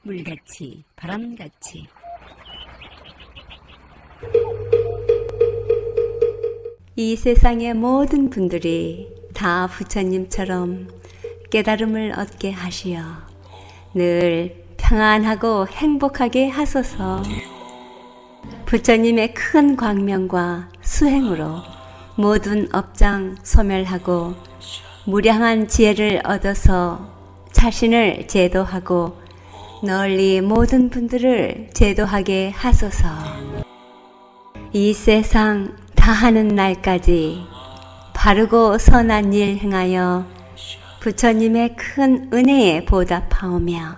물같이 바람같이 이 세상의 모든 분들이 다 부처님처럼 깨달음을 얻게 하시어 늘 평안하고 행복하게 하소서. 부처님의 큰 광명과 수행으로 모든 업장 소멸하고 무량한 지혜를 얻어서 자신을 제도하고 널리 모든 분들을 제도하게 하소서. 이 세상 다하는 날까지 바르고 선한 일 행하여 부처님의 큰 은혜에 보답하오며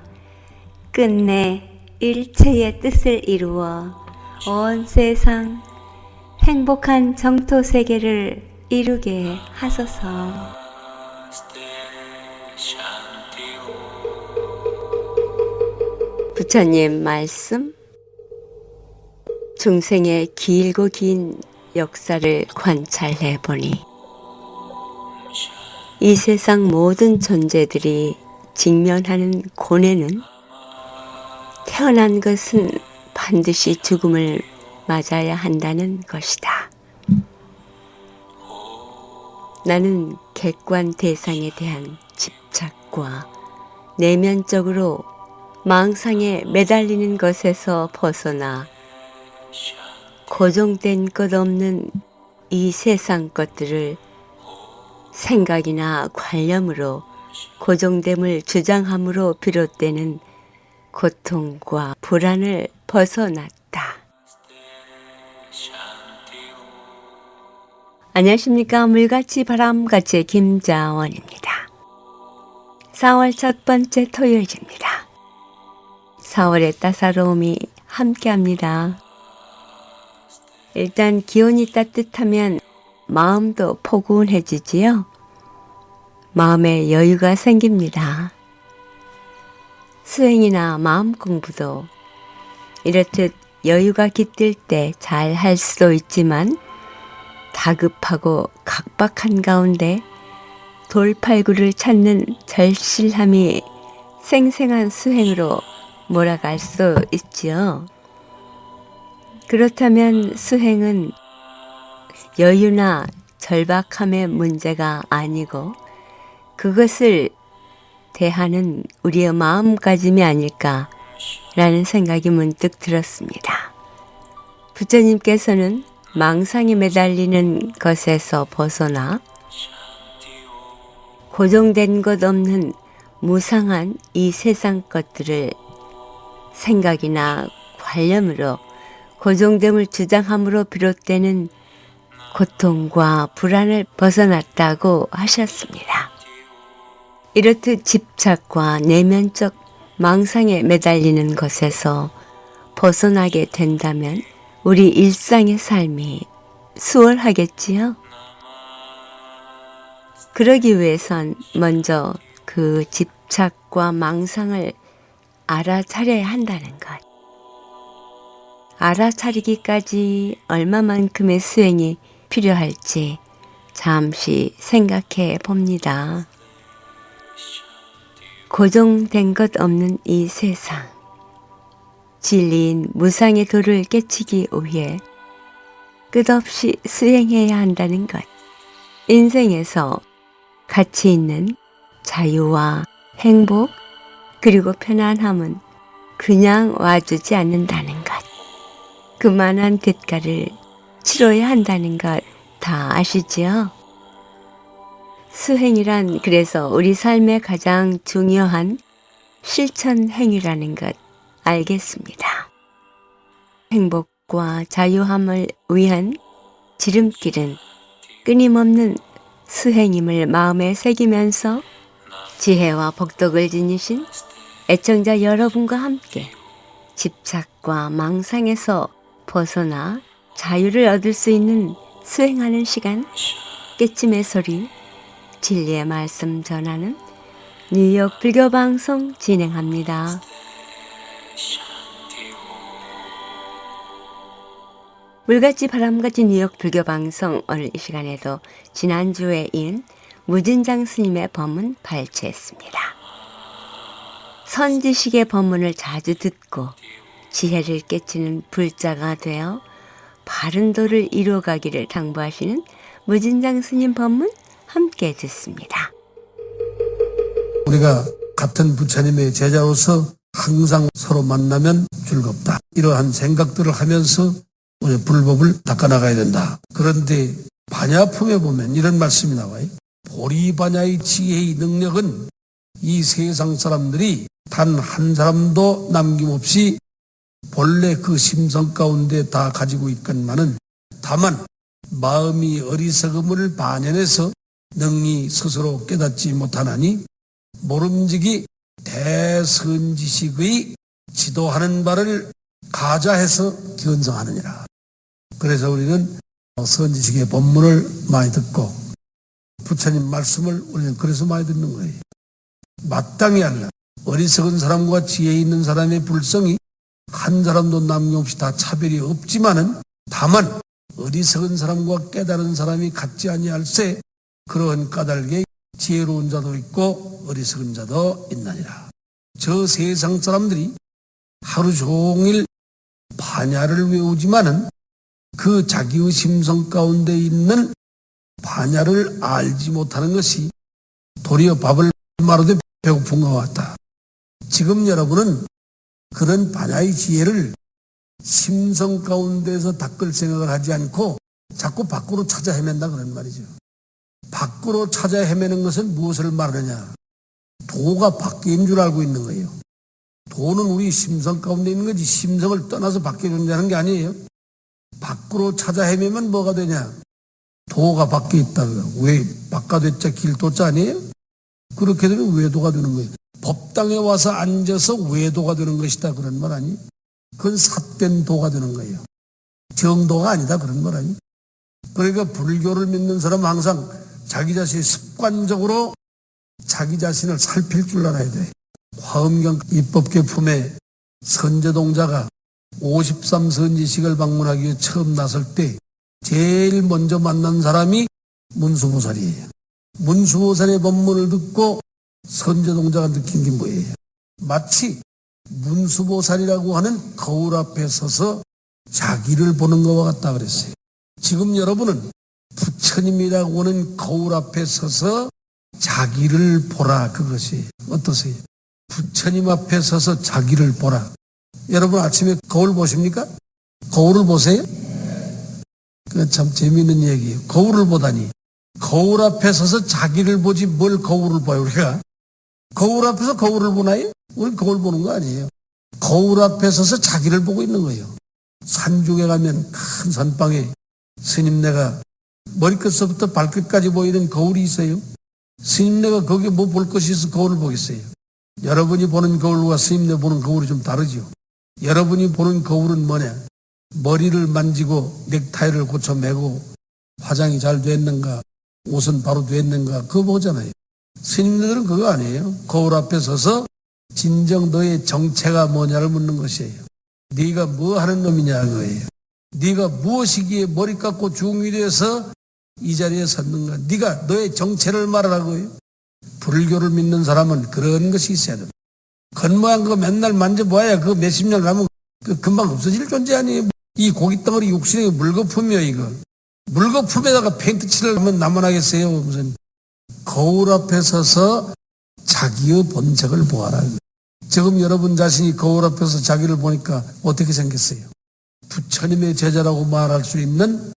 끝내 일체의 뜻을 이루어 온 세상 행복한 정토 세계를 이루게 하소서. 부처님 말씀. 중생의 길고 긴 역사를 관찰해 보니 이 세상 모든 존재들이 직면하는 고뇌는 태어난 것은 반드시 죽음을 맞아야 한다는 것이다. 나는 객관 대상에 대한 집착과 내면적으로 망상에 매달리는 것에서 벗어나 고정된 것 없는 이 세상 것들을 생각이나 관념으로 고정됨을 주장함으로 비롯되는 고통과 불안을 벗어났다. 안녕하십니까. 물같이 바람같이 김자원입니다. 4월 첫 번째 토요일입니다. 4월의 따사로움이 함께합니다. 일단 기온이 따뜻하면 마음도 포근해지지요. 마음에 여유가 생깁니다. 수행이나 마음 공부도 이렇듯 여유가 깃들 때 잘 할 수도 있지만 다급하고 각박한 가운데 돌팔구를 찾는 절실함이 생생한 수행으로 몰아갈 수 있지요. 그렇다면 수행은 여유나 절박함의 문제가 아니고 그것을 대하는 우리의 마음가짐이 아닐까라는 생각이 문득 들었습니다. 부처님께서는 망상에 매달리는 것에서 벗어나 고정된 것 없는 무상한 이 세상 것들을 생각이나 관념으로 고정됨을 주장함으로 비롯되는 고통과 불안을 벗어났다고 하셨습니다. 이렇듯 집착과 내면적 망상에 매달리는 것에서 벗어나게 된다면 우리 일상의 삶이 수월하겠지요? 그러기 위해선 먼저 그 집착과 망상을 알아차려야 한다는 것. 알아차리기까지 얼마만큼의 수행이 필요할지 잠시 생각해 봅니다. 고정된 것 없는 이 세상, 진리인 무상의 도를 깨치기 위해 끝없이 수행해야 한다는 것. 인생에서 가치 있는 자유와 행복 그리고 편안함은 그냥 와주지 않는다는 것. 그만한 대가를 치러야 한다는 것 다 아시지요? 수행이란 그래서 우리 삶의 가장 중요한 실천 행위라는 것 알겠습니다. 행복과 자유함을 위한 지름길은 끊임없는 수행임을 마음에 새기면서 지혜와 복덕을 지니신 애청자 여러분과 함께 집착과 망상에서 벗어나 자유를 얻을 수 있는 수행하는 시간, 깨침의 소리, 진리의 말씀 전하는 뉴욕 불교방송 진행합니다. 물같이 바람같이 뉴욕 불교방송 오늘 이 시간에도 지난주에 이은 무진장 스님의 법문 발췌했습니다. 선지식의 법문을 자주 듣고 지혜를 깨치는 불자가 되어 바른 도를 이루어가기를 당부하시는 무진장 스님 법문 함께 듣습니다. 우리가 같은 부처님의 제자로서 항상 서로 만나면 즐겁다. 이러한 생각들을 하면서 우리 불법을 닦아나가야 된다. 그런데 반야품에 보면 이런 말씀이 나와요. 보리반야의 지혜의 능력은 이 세상 사람들이 단 한 사람도 남김없이 본래 그 심성 가운데 다 가지고 있건만은 다만 마음이 어리석음을 반연해서 능히 스스로 깨닫지 못하나니 모름지기 대선지식의 지도하는 바를 가자해서 견성하느니라. 그래서 우리는 선지식의 법문을 많이 듣고 부처님 말씀을 우리는 그래서 많이 듣는 거예요. 마땅히 알라. 어리석은 사람과 지혜 있는 사람의 불성이 한 사람도 남김없이 다 차별이 없지만은 다만 어리석은 사람과 깨달은 사람이 같지 아니할세 그러한 까닭에 지혜로운 자도 있고 어리석은 자도 있나니라. 저 세상 사람들이 하루 종일 반야를 외우지만은 그 자기의 심성 가운데 있는 반야를 알지 못하는 것이 도리어 밥을 말하되 배고픈 것 같다. 지금 여러분은 그런 반야의 지혜를 심성 가운데서 닦을 생각을 하지 않고 자꾸 밖으로 찾아 헤맨다 그런 말이죠. 밖으로 찾아 헤매는 것은 무엇을 말하느냐? 도가 밖인 줄 알고 있는 거예요. 도는 우리 심성 가운데 있는 거지 심성을 떠나서 밖에 존재하는 게 아니에요. 밖으로 찾아 헤매면 뭐가 되냐? 도가 밖에 있다. 왜 바깥외자 길도자 아니에요? 그렇게 되면 외도가 되는 거예요. 법당에 와서 앉아서 외도가 되는 것이다 그런 말 아니? 그건 삿된 도가 되는 거예요. 정도가 아니다 그런 말 아니? 그러니까 불교를 믿는 사람은 항상 자기 자신이 습관적으로 자기 자신을 살필 줄 알아야 돼. 화엄경 입법계 품에 선제동자가 53선지식을 방문하기 위해 처음 나설 때 제일 먼저 만난 사람이 문수보살이에요. 문수보살의 법문을 듣고 선제동자가 느낀 게 뭐예요? 마치 문수보살이라고 하는 거울 앞에 서서 자기를 보는 것과 같다 그랬어요. 지금 여러분은 부처님이라고 하는 거울 앞에 서서 자기를 보라 그것이 어떠세요? 부처님 앞에 서서 자기를 보라. 여러분 아침에 거울 보십니까? 거울을 보세요? 그 참 재미있는 얘기예요. 거울을 보다니. 거울 앞에 서서 자기를 보지 뭘 거울을 봐요 우리가? 거울 앞에서 거울을 보나요? 우리 거울 보는 거 아니에요. 거울 앞에 서서 자기를 보고 있는 거예요. 산중에 가면 큰 산방에 스님네가 머리끝서부터 발끝까지 보이는 거울이 있어요. 스님네가 거기에 뭐 볼 것이 있어 거울을 보겠어요. 여러분이 보는 거울과 스님네 보는 거울이 좀 다르죠. 여러분이 보는 거울은 뭐냐? 머리를 만지고 넥타이를 고쳐 매고 화장이 잘 됐는가 옷은 바로 됐는가 그거 보잖아요. 스님들은 그거 아니에요. 거울 앞에 서서 진정 너의 정체가 뭐냐를 묻는 것이에요. 네가 뭐 하는 놈이냐 그거예요. 네가 무엇이기에 머리 깎고 중위돼서 이 자리에 섰는가. 네가 너의 정체를 말하라고요. 불교를 믿는 사람은 그런 것이 있어야 됩니다. 겉모양 그거 맨날 만져봐야 그 몇십 년 가면 그 금방 없어질 존재 아니에요. 이 고깃덩어리 육신의 물거품이요 이거. 물거품에다가 페인트 칠을 하면 남아나겠어요. 무슨 거울 앞에 서서 자기의 본색을 보아라. 지금 여러분 자신이 거울 앞에서 자기를 보니까 어떻게 생겼어요? 부처님의 제자라고 말할 수 있는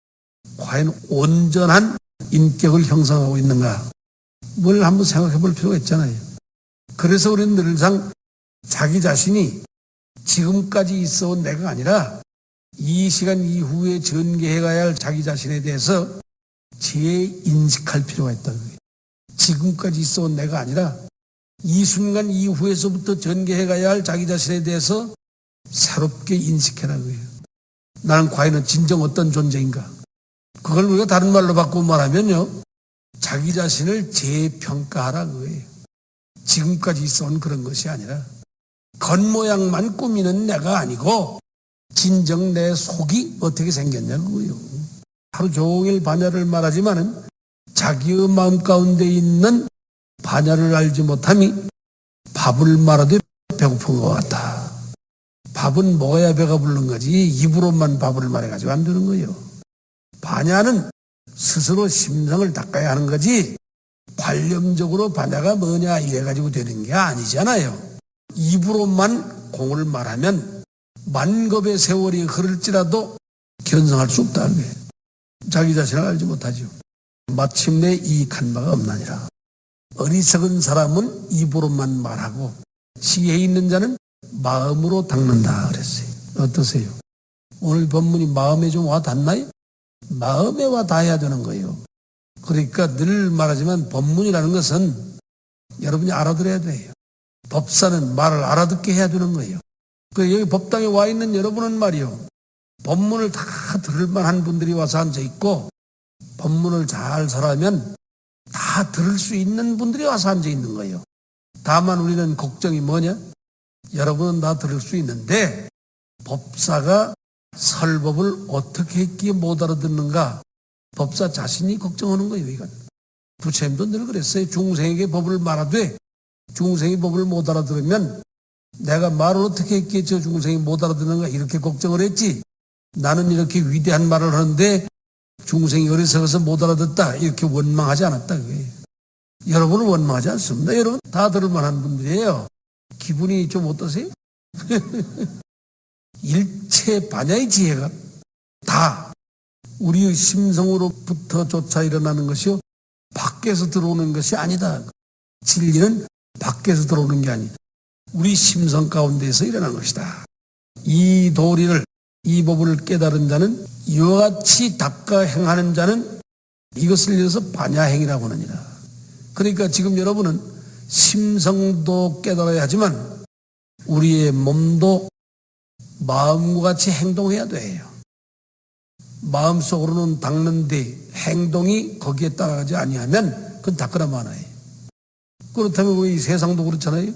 과연 온전한 인격을 형성하고 있는가? 뭘 한번 생각해 볼 필요가 있잖아요. 그래서 우리는 늘상 자기 자신이 지금까지 있어온 내가 아니라 이 시간 이후에 전개해 가야 할 자기 자신에 대해서 재인식할 필요가 있다. 지금까지 있어온 내가 아니라 이 순간 이후에서부터 전개해 가야 할 자기 자신에 대해서 새롭게 인식해라고요. 나는 과연 진정 어떤 존재인가? 그걸 우리가 다른 말로 바꾸고 말하면요. 자기 자신을 재평가하라 그거예요. 지금까지 있어온 그런 것이 아니라 겉모양만 꾸미는 내가 아니고 진정 내 속이 어떻게 생겼냐고요. 하루 종일 반야를 말하지만은 자기의 마음 가운데 있는 반야를 알지 못함이 밥을 말하되 배고픈 것 같다. 밥은 먹어야 배가 부르는 거지 입으로만 밥을 말해가지고 안 되는 거예요. 반야는 스스로 심성을 닦아야 하는 거지 관념적으로 반야가 뭐냐 이래가지고 되는 게 아니잖아요. 입으로만 공을 말하면 만겁의 세월이 흐를지라도 견성할 수 없다는 거예요. 자기 자신을 알지 못하죠. 마침내 이익한 바가 없나니라. 어리석은 사람은 입으로만 말하고 지혜 있는 자는 마음으로 닦는다 그랬어요. 어떠세요? 오늘 본문이 마음에 좀 와 닿나요? 마음에 와 닿아야 되는 거예요. 그러니까 늘 말하지만 법문이라는 것은 여러분이 알아들어야 돼요. 법사는 말을 알아듣게 해야 되는 거예요. 그 여기 법당에 와 있는 여러분은 말이요. 법문을 다 들을 만한 분들이 와서 앉아 있고 법문을 잘 설하면 다 들을 수 있는 분들이 와서 앉아 있는 거예요. 다만 우리는 걱정이 뭐냐? 여러분은 다 들을 수 있는데 법사가 설법을 어떻게 했기에 못 알아듣는가? 법사 자신이 걱정하는 거예요. 이건 부처님도 늘 그랬어요. 중생에게 법을 말하되 중생이 법을 못 알아들으면 내가 말을 어떻게 했기에 저 중생이 못 알아듣는가 이렇게 걱정을 했지. 나는 이렇게 위대한 말을 하는데 중생이 어리석어서 못 알아듣다 이렇게 원망하지 않았다 그거예요. 여러분은 원망하지 않습니다. 여러분 다 들을 만한 분들이에요. 기분이 좀 어떠세요? 일체 반야의 지혜가 다 우리의 심성으로부터 조차 일어나는 것이요 밖에서 들어오는 것이 아니다. 진리는 밖에서 들어오는 게 아니다. 우리 심성 가운데에서 일어난 것이다. 이 도리를 이 법을 깨달은 자는 이와 같이 닦아 행하는 자는 이것을 이어서 반야행이라고 하느니라. 그러니까 지금 여러분은 심성도 깨달아야 하지만 우리의 몸도 마음과 같이 행동해야 돼요. 마음속으로는 닦는데 행동이 거기에 따라가지 아니하면 그건 닦으나 마나요. 그렇다면 왜 이 세상도 그렇잖아요.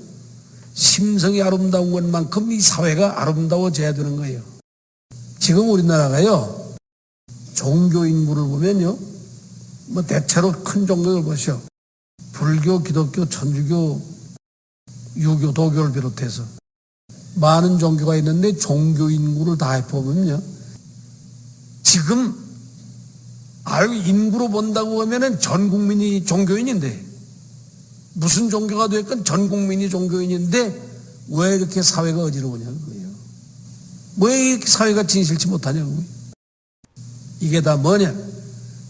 심성이 아름다운 것만큼 이 사회가 아름다워져야 되는 거예요. 지금 우리나라가요 종교 인구를 보면요 뭐 대체로 큰 종교를 보시오. 불교, 기독교, 천주교, 유교, 도교를 비롯해서 많은 종교가 있는데 종교 인구를 다 해보면요 지금 인구로 본다고 하면은 전 국민이 종교인인데 무슨 종교가 됐건 전 국민이 종교인인데 왜 이렇게 사회가 어지러우냐고요. 왜 이렇게 사회가 진실치 못하냐고요. 이게 다 뭐냐.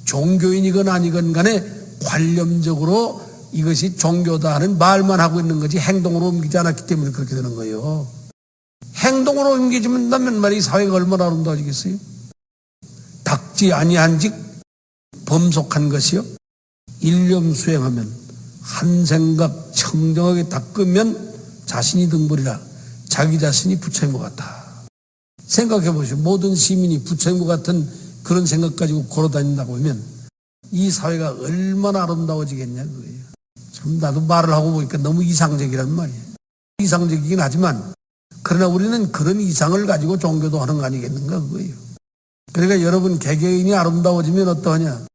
종교인이건 아니건 간에 관념적으로 이것이 종교다 하는 말만 하고 있는 거지 행동으로 옮기지 않았기 때문에 그렇게 되는 거예요. 행동으로 옮기지면 말이 사회가 얼마나 아름다워지겠어요. 닦지 아니한즉 범속한 것이요 일념 수행하면 한 생각 청정하게 닦으면 자신이 등불이라 자기 자신이 부처인 것 같다. 생각해 보시오. 모든 시민이 부처인 것 같은 그런 생각 가지고 걸어다닌다고 하면 이 사회가 얼마나 아름다워지겠냐 그거예요. 참 나도 말을 하고 보니까 너무 이상적이란 말이에요. 이상적이긴 하지만 그러나 우리는 그런 이상을 가지고 종교도 하는 거 아니겠는가 그거예요. 그러니까 여러분 개개인이 아름다워지면 어떠하냐.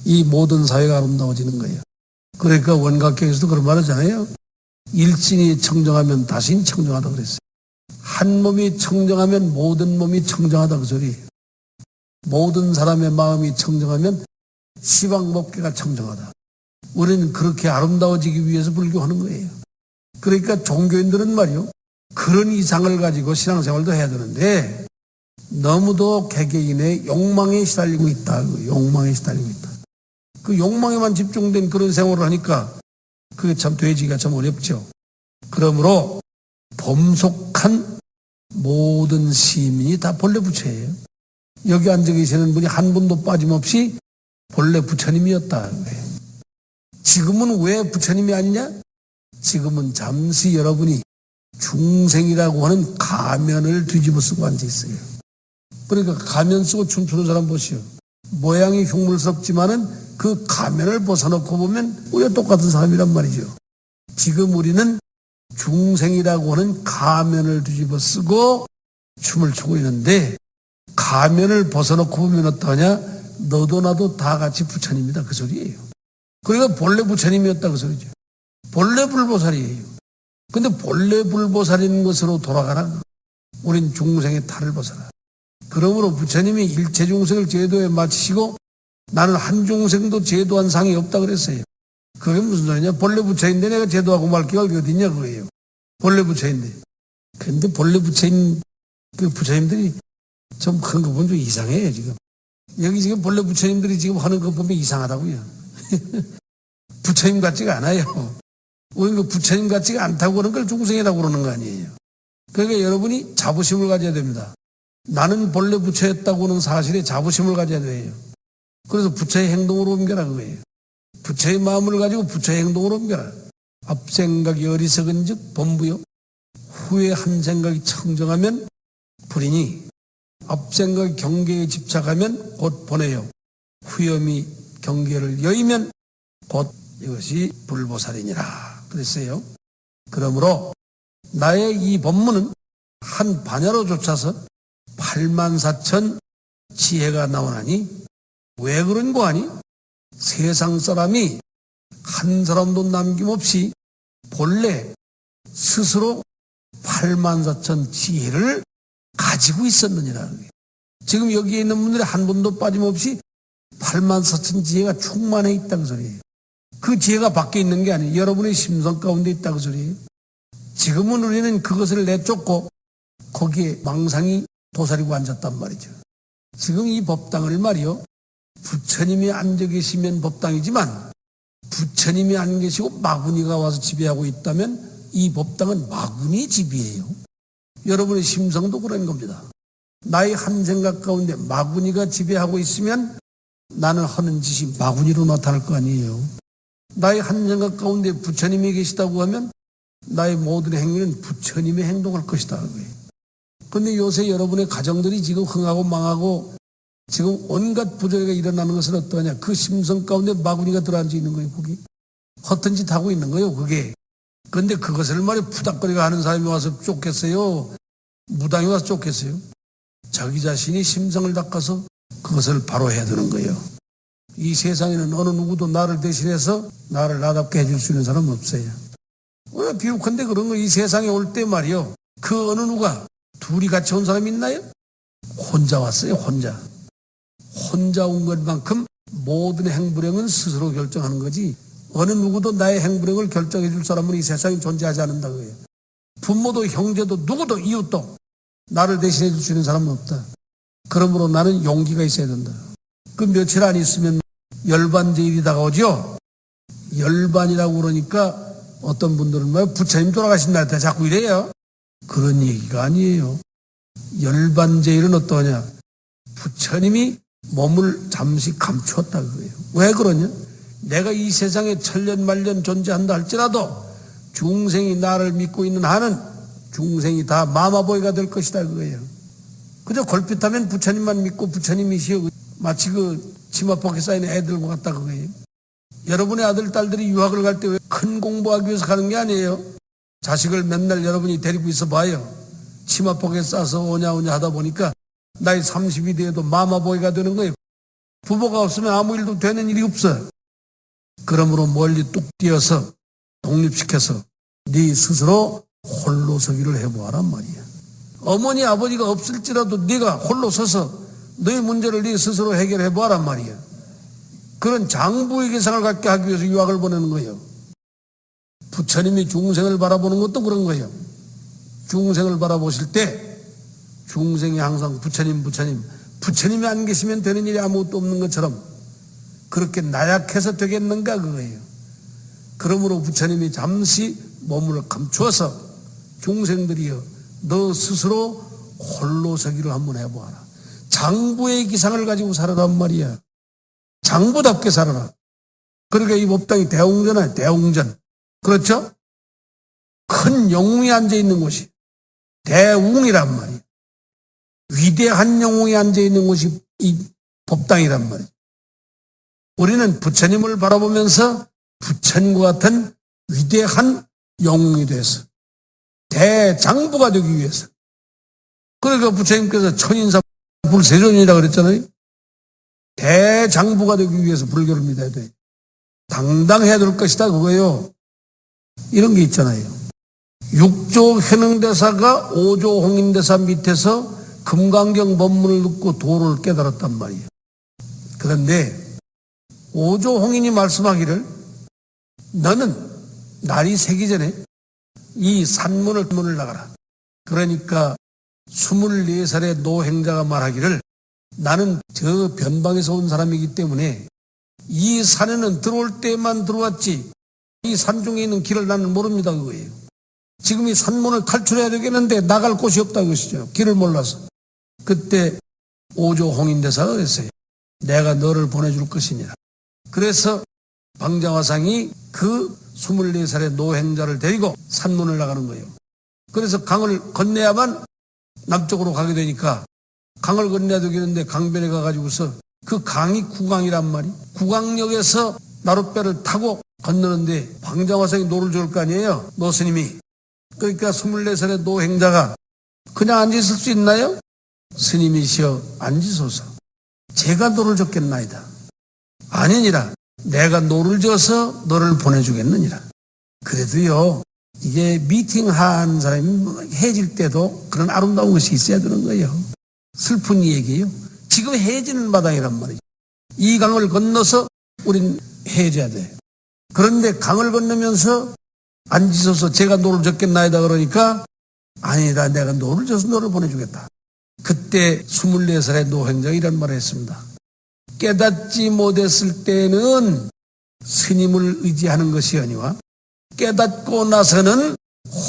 이 모든 사회가 아름다워지는 거예요. 그러니까 원각경에서도 그런 말 하잖아요. 일진이 청정하면 다신이 청정하다 그랬어요. 한 몸이 청정하면 모든 몸이 청정하다 그 소리예요. 모든 사람의 마음이 청정하면 시방법계가 청정하다. 우리는 그렇게 아름다워지기 위해서 불교하는 거예요. 그러니까 종교인들은 말이요 그런 이상을 가지고 신앙생활도 해야 되는데 너무도 개개인의 욕망에 시달리고 있다. 욕망에 시달리고 있다. 그 욕망에만 집중된 그런 생활을 하니까 그게 참 되지기가 참 어렵죠. 그러므로 범속한 모든 시민이 다 본래 부처예요. 여기 앉아 계시는 분이 한 분도 빠짐없이 본래 부처님이었다. 지금은 왜 부처님이 아니냐? 지금은 잠시 여러분이 중생이라고 하는 가면을 뒤집어 쓰고 앉아 있어요. 그러니까 가면 쓰고 춤추는 사람 보시오. 모양이 흉물스럽지만은 그 가면을 벗어놓고 보면 우리가 똑같은 사람이란 말이죠. 지금 우리는 중생이라고 하는 가면을 뒤집어 쓰고 춤을 추고 있는데 가면을 벗어놓고 보면 어떠하냐? 너도 나도 다 같이 부처님이다 그 소리예요. 그러니까 본래 부처님이었다 그 소리죠. 본래 불보살이에요. 근데 본래 불보살인 것으로 돌아가라. 우린 중생의 탈을 벗어라. 그러므로 부처님이 일체 중생을 제도에 마치시고 나는 한 중생도 제도한 상이 없다 그랬어요. 그게 무슨 소리냐? 본래 부처인데 내가 제도하고 말 기가 어딨냐 그거예요. 본래 부처인데. 근데 본래 부처인 그 부처님들이 좀 큰 거 보면 좀 이상해요 지금. 여기 지금 본래 부처님들이 지금 하는 거 보면 이상하다고요. 부처님 같지가 않아요. 우리는 그 부처님 같지가 않다고 그러는 걸 중생이라고 그러는 거 아니에요. 그러니까 여러분이 자부심을 가져야 됩니다. 나는 본래 부처였다고 하는 사실에 자부심을 가져야 돼요. 그래서 부처의 행동으로 옮겨라 그거예요. 부처의 마음을 가지고 부처의 행동으로 옮겨라. 앞생각이 어리석은 즉 범부요. 후에 한 생각이 청정하면 불이니 앞생각 경계에 집착하면 곧 보내요. 후염이 경계를 여의면 곧 이것이 불보살이니라 그랬어요. 그러므로 나의 이 법문은 한 반야로 쫓아서 84,000 지혜가 나오나니 왜 그런 거 아니? 세상 사람이 한 사람도 남김없이 본래 스스로 84,000 지혜를 가지고 있었느니라. 지금 여기에 있는 분들이 한 분도 빠짐없이 84,000 지혜가 충만해 있다는 소리예요. 그 지혜가 밖에 있는 게 아니에요. 여러분의 심성 가운데 있다는 소리예요. 지금은 우리는 그것을 내쫓고 거기에 망상이 도사리고 앉았단 말이죠. 지금 이 법당을 말이요. 부처님이 앉아 계시면 법당이지만 부처님이 안 계시고 마구니가 와서 지배하고 있다면 이 법당은 마구니 집이에요. 여러분의 심성도 그런 겁니다. 나의 한 생각 가운데 마구니가 지배하고 있으면 나는 하는 짓이 마구니로 나타날 거 아니에요. 나의 한 생각 가운데 부처님이 계시다고 하면 나의 모든 행위는 부처님의 행동할 것이다. 그런데 요새 여러분의 가정들이 지금 흥하고 망하고 지금 온갖 부조리가 일어나는 것은 어떠하냐? 그 심성 가운데 마구니가 들어앉아 있는 거예요. 거기 허튼 짓 하고 있는 거예요. 그게. 그런데 그것을 말이야 푸닥거리가 하는 사람이 와서 쫓겠어요? 무당이 와서 쫓겠어요? 자기 자신이 심성을 닦아서 그것을 바로 해야 되는 거예요. 이 세상에는 어느 누구도 나를 대신해서 나를 나답게 해줄 수 있는 사람은 없어요. 비옥한데 그런 거 이 세상에 올 때 말이요. 그 어느 누가 둘이 같이 온 사람이 있나요? 혼자 왔어요. 혼자 온 것만큼 모든 행불행은 스스로 결정하는 거지 어느 누구도 나의 행불행을 결정해 줄 사람은 이 세상에 존재하지 않는다고 해요. 부모도 형제도 누구도 이웃도 나를 대신해 줄 수 있는 사람은 없다. 그러므로 나는 용기가 있어야 된다. 그 며칠 안 있으면 열반제일이 다가오죠. 열반이라고 그러니까 어떤 분들은 뭐 부처님 돌아가신 날때 자꾸 이래요. 그런 얘기가 아니에요. 열반제일은 어떠냐? 부처님이 몸을 잠시 감추었다 그거예요. 왜 그러냐? 내가 이 세상에 천년만년 존재한다 할지라도 중생이 나를 믿고 있는 한은 중생이 다 마마보이가 될 것이다 그거예요. 그저 걸핏하면 부처님만 믿고 부처님이시여 마치 그 치마폭에 쌓인 애들과 같다 그거예요. 여러분의 아들 딸들이 유학을 갈 때 왜 큰 공부하기 위해서 가는 게 아니에요. 자식을 맨날 여러분이 데리고 있어 봐요. 치마폭에 싸서 오냐 하다 보니까 나이 30이 돼도 마마보이가 되는 거예요. 부모가 없으면 아무 일도 되는 일이 없어요. 그러므로 멀리 뚝 뛰어서 독립시켜서 네 스스로 홀로 서기를 해보아란 말이야. 어머니 아버지가 없을지라도 네가 홀로 서서 너의 문제를 네 스스로 해결해보아란 말이야. 그런 장부의 개상을 갖게 하기 위해서 유학을 보내는 거예요. 부처님이 중생을 바라보는 것도 그런 거예요. 중생을 바라보실 때 중생이 항상 부처님이 안 계시면 되는 일이 아무것도 없는 것처럼 그렇게 나약해서 되겠는가 그거예요. 그러므로 부처님이 잠시 몸을 감추어서 중생들이여 너 스스로 홀로 서기를 한번 해보아라. 장부의 기상을 가지고 살아란 말이야. 장부답게 살아라. 그러니까 이 법당이 대웅전이야. 대웅전. 그렇죠? 큰 영웅이 앉아있는 곳이 대웅이란 말이야. 위대한 영웅이 앉아있는 곳이 이 법당이란 말이야. 우리는 부처님을 바라보면서 부처님과 같은 위대한 영웅이 돼서 대장부가 되기 위해서. 그러니까 부처님께서 천인사 불세존이라고 그랬잖아요. 대장부가 되기 위해서 불교를 믿어야 돼. 당당해야 될 것이다 그거예요. 이런 게 있잖아요. 육조 현흥대사가 오조 홍인대사 밑에서 금강경 법문을 듣고 도를 깨달았단 말이에요. 그런데 오조 홍인이 말씀하기를 너는 날이 새기 전에 이 산문을 나가라. 그러니까 24살의 노행자가 말하기를 나는 저 변방에서 온 사람이기 때문에 이 산에는 들어올 때만 들어왔지 이 산중에 있는 길을 나는 모릅니다 그거예요. 지금 이 산문을 탈출해야 되겠는데 나갈 곳이 없다 그것이죠. 길을 몰라서. 그때 오조 홍인대사가 그랬어요. 내가 너를 보내줄 것이니라. 그래서 방자화상이 그 24살의 노행자를 데리고 산문을 나가는 거예요. 그래서 강을 건너야만 남쪽으로 가게 되니까 강을 건너야 되겠는데 강변에 가가지고서 그 강이 구강이란 말이에요. 구강역에서 나룻배를 타고 건너는데 방자화상이 노를 줄 거 아니에요. 노스님이. 그러니까 24살의 노행자가 그냥 앉아있을 수 있나요? 스님이시여 앉으소서. 제가 노를 줬겠나이다. 아니니라. 내가 노를 져서 너를 보내주겠느니라. 그래도요, 이게 미팅한 사람이 해질 때도 그런 아름다운 것이 있어야 되는 거예요. 슬픈 얘기예요. 지금 해지는 마당이란 말이죠. 이 강을 건너서 우린 해져야 돼. 그런데 강을 건너면서 앉으셔서 제가 노를 젓겠나이다 그러니까 아니다. 내가 노를 져서 너를 보내주겠다. 그때 24살의 노행자가 이런 말을 했습니다. 깨닫지 못했을 때는 스님을 의지하는 것이 아니와 깨닫고 나서는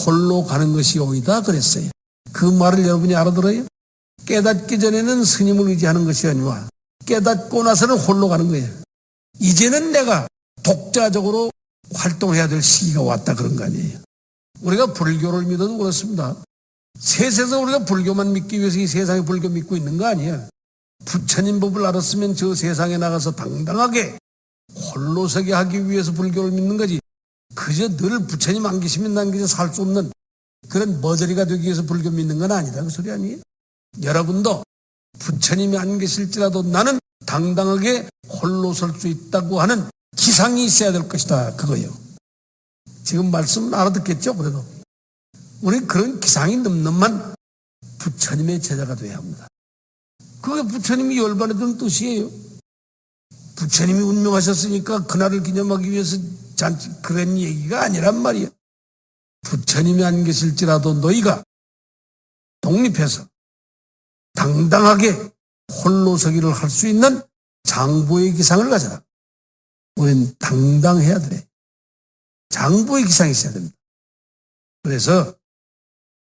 홀로 가는 것이 오이다 그랬어요. 그 말을 여러분이 알아들어요? 깨닫기 전에는 스님을 의지하는 것이 아니와 깨닫고 나서는 홀로 가는 거예요. 이제는 내가 독자적으로 활동해야 될 시기가 왔다 그런 거 아니에요. 우리가 불교를 믿어도 그렇습니다. 셋에서 우리가 불교만 믿기 위해서 이 세상에 불교 믿고 있는 거 아니에요. 부처님 법을 알았으면 저 세상에 나가서 당당하게 홀로서게 하기 위해서 불교를 믿는 거지. 그저 늘 부처님 안 계시면 난 그저 살 수 없는 그런 머저리가 되기 위해서 불교 믿는 건 아니다 그 소리 아니에요. 여러분도 부처님이 안 계실지라도 나는 당당하게 홀로 설 수 있다고 하는 기상이 있어야 될 것이다 그거예요. 지금 말씀 알아듣겠죠? 그래도 우리 그런 기상이 넘넘한 부처님의 제자가 돼야 합니다. 그게 부처님이 열반해둔 뜻이에요. 부처님이 운명하셨으니까 그날을 기념하기 위해서 잔치 그런 얘기가 아니란 말이에요. 부처님이 안 계실지라도 너희가 독립해서 당당하게 홀로 서기를 할 수 있는 장부의 기상을 가져라. 우리는 당당해야 돼. 장부의 기상이 있어야 됩니다. 그래서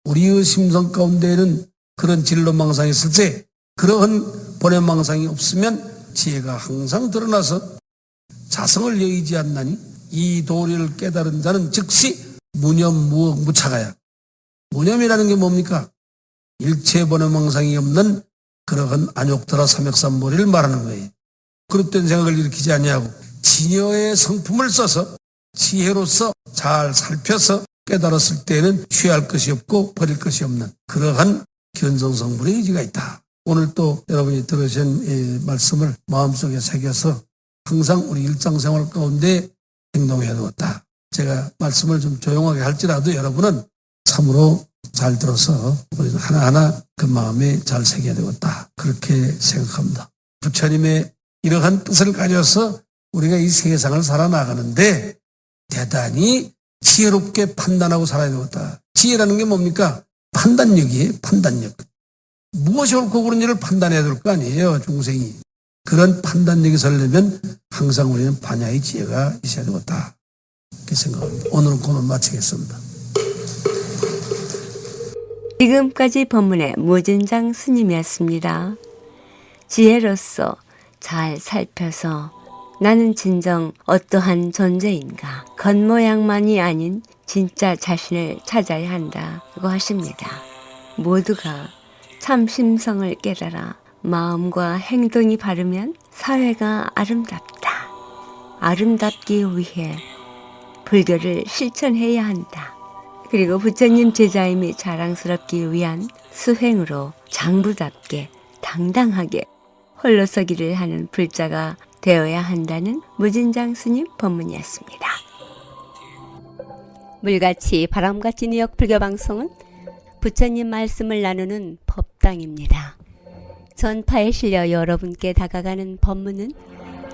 우리의 심성 가운데에는 그런 진로망상이 있을 때 그러한 본연망상이 없으면 지혜가 항상 드러나서 자성을 여의지않나니 이 도리를 깨달은 자는 즉시 무념 무억 무차가야. 무념이라는 게 뭡니까? 일체 본연망상이 없는 그러한 안욕더라 삼역삼보리를 말하는 거예요. 그릇된 생각을 일으키지 아니하고 진여의 성품을 써서 지혜로서 잘 살펴서 깨달았을 때는 취할 것이 없고 버릴 것이 없는 그러한 견성성불의 의지가 있다. 오늘 또 여러분이 들으신 이 말씀을 마음속에 새겨서 항상 우리 일상생활 가운데 행동해야 되겠다. 제가 말씀을 좀 조용하게 할지라도 여러분은 참으로 잘 들어서 우리는 하나하나 그 마음에 잘 새겨야 되겠다. 그렇게 생각합니다. 부처님의 이러한 뜻을 가져서 우리가 이 세상을 살아나가는데 대단히 지혜롭게 판단하고 살아야 되겠다. 지혜라는 게 뭡니까? 판단력이에요. 판단력. 무엇이 옳고 그른지를 판단해야 될 거 아니에요. 중생이. 그런 판단력이 설려면 항상 우리는 반야의 지혜가 있어야 되겠다. 그렇게 생각합니다. 오늘은 그만 마치겠습니다. 지금까지 법문의 무진장 스님이었습니다. 지혜로서 잘 살펴서 나는 진정 어떠한 존재인가 겉모양만이 아닌 진짜 자신을 찾아야 한다고 하십니다. 모두가 참 심성을 깨달아 마음과 행동이 바르면 사회가 아름답다. 아름답기 위해 불교를 실천해야 한다. 그리고 부처님 제자임이 자랑스럽기 위한 수행으로 장부답게 당당하게 홀로서기를 하는 불자가 되어야 한다는 무진장 스님 법문이었습니다. 물같이 바람같이 뉴욕 불교방송은 부처님 말씀을 나누는 법당입니다. 전파에 실려 여러분께 다가가는 법문은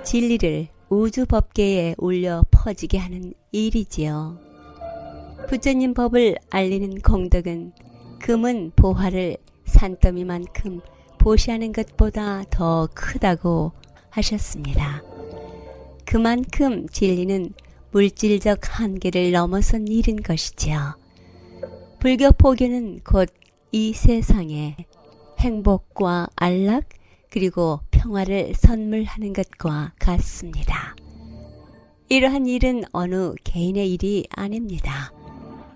진리를 우주 법계에 울려 퍼지게 하는 일이지요. 부처님 법을 알리는 공덕은 금은 보화를 산더미만큼 보시하는 것보다 더 크다고 하셨습니다. 그만큼 진리는 물질적 한계를 넘어선 일인 것이지요. 불교 포교는 곧 이 세상에 행복과 안락 그리고 평화를 선물하는 것과 같습니다. 이러한 일은 어느 개인의 일이 아닙니다.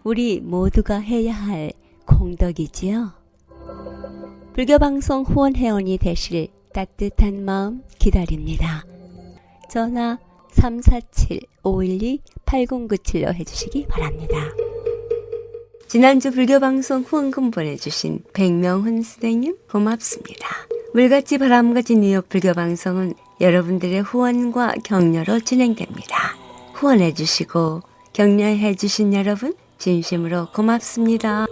우리 모두가 해야 할 공덕이지요. 불교방송 후원 회원이 되실 따뜻한 마음 기다립니다. 전화 347-512-8097로 해주시기 바랍니다. 지난주 불교방송 후원금 보내주신 백명훈 선생님 고맙습니다. 물같이 바람같이 뉴욕 불교방송은 여러분들의 후원과 격려로 진행됩니다. 후원해주시고 격려해주신 여러분 진심으로 고맙습니다.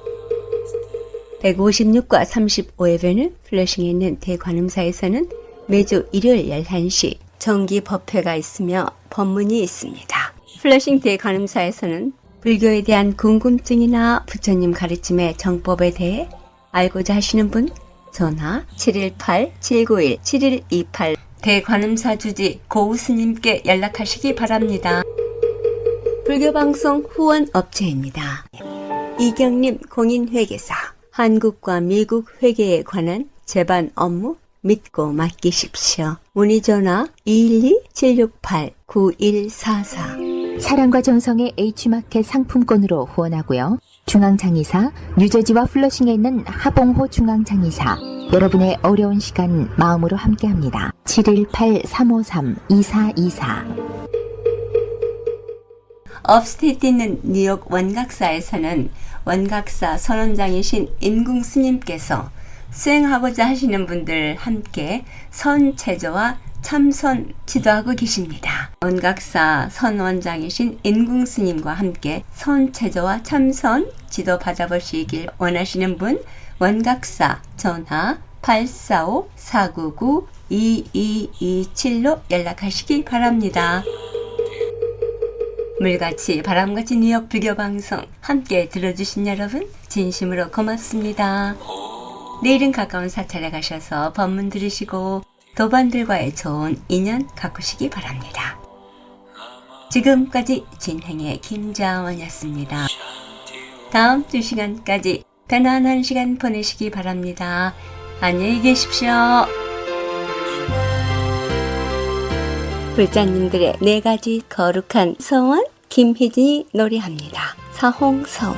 156과 35회에는 플러싱에 있는 대관음사에서는 매주 일요일 11시 정기 법회가 있으며 법문이 있습니다. 플러싱 대관음사에서는 불교에 대한 궁금증이나 부처님 가르침의 정법에 대해 알고자 하시는 분 전화 718-791-7128 대관음사 주지 고우스님께 연락하시기 바랍니다. 불교방송 후원 업체입니다. 이경림 공인회계사 한국과 미국 회계에 관한 제반 업무 믿고 맡기십시오. 문의 전화 212-768-9144 사랑과 정성의 H마켓 상품권으로 후원하고요. 중앙장의사 뉴저지와 플러싱에 있는 하봉호 중앙장의사 여러분의 어려운 시간 마음으로 함께합니다. 718-353-2424 업스테이트에 있는 뉴욕 원각사에서는 원각사 선원장이신 인궁 스님께서 수행하고자 하시는 분들 함께 선체조와 참선 지도하고 계십니다. 원각사 선원장이신 인궁 스님과 함께 선체조와 참선 지도 받아보시길 원하시는 분 원각사 전화 845-499-2227로 연락하시기 바랍니다. 물같이 바람같이 뉴욕 불교방송 함께 들어주신 여러분 진심으로 고맙습니다. 내일은 가까운 사찰에 가셔서 법문 들으시고 도반들과의 좋은 인연 가꾸시기 바랍니다. 지금까지 진행의 김자원이었습니다. 다음 2시간까지 편안한 시간 보내시기 바랍니다. 안녕히 계십시오. 불자님들의 4가지 거룩한 서원 김희진이 노래합니다. 사홍서원.